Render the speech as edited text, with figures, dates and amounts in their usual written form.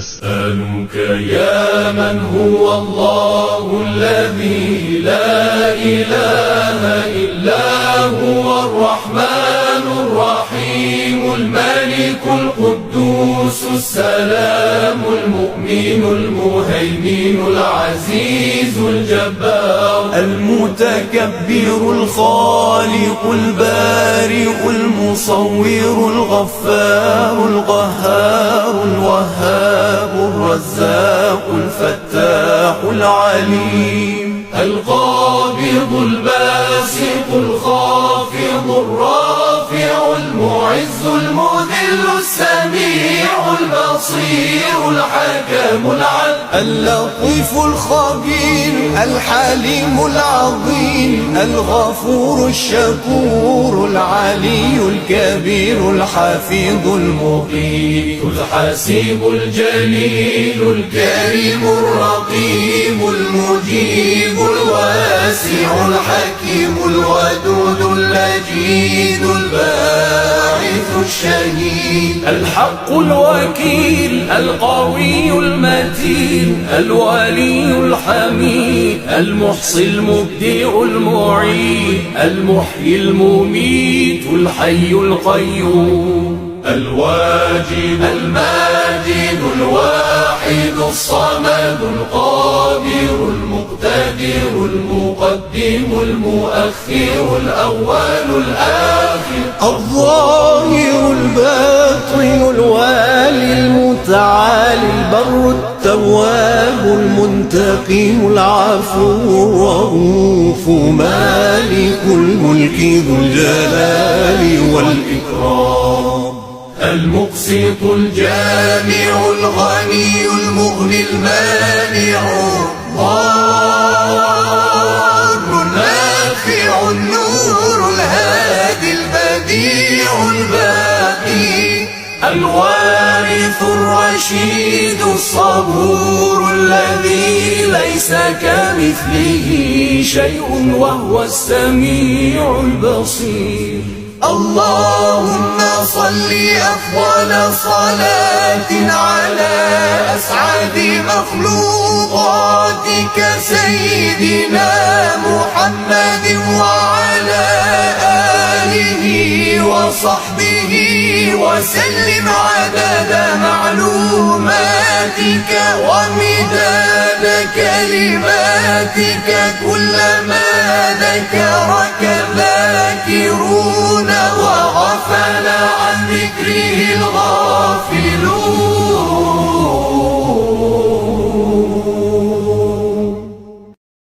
نسألك يا من هو الله الذي لا إله إلا هو الرحمن الرحيم الملك القدوس السلام المؤمن المهيمن العزيز الجبار المتكبر الخالق البارئ المصور الغفار القهار الوهاب الرزاق الفتاح العليم القابض الباسط الخافض الرافع المعز المذل السميع البصير الحكم العدل اللطيف الخبير الحليم العظيم الغفور الشكور العلي الكبير الحفيظ المقيت الحسيب الجليل الكريم الرقيب المجيب الواسع الحكيم الودود اللجيد الباعث الشهيد الحق الوكيل القوي المتين الولي الحميد المحصي المبدع المعيد المحيي المميت الحي القيوم الواجد الماجد الواحد الصمد القادر المقتدر المقدم المؤخر الأول الآخر الظاهر الباطن الوالي المتعالي البر التواب المنتقم العفو الرؤوف مالك الملك ذو الجلال والإكرام المقسط الجامع الغني المغني المانع الضار النافع النور الهادي البديع الباقي الوارث الرشيد الصبور الذي ليس كمثله شيء وهو السميع البصير اللهم صل أفضل صلاة على أسعد مخلوقاتك سيدنا محمد وعلى آله وصحبه وسلم عدد معلوماتك ومداد كلماتك كلما ذكرك ذاكرون وغفل عن ذكره الغافلون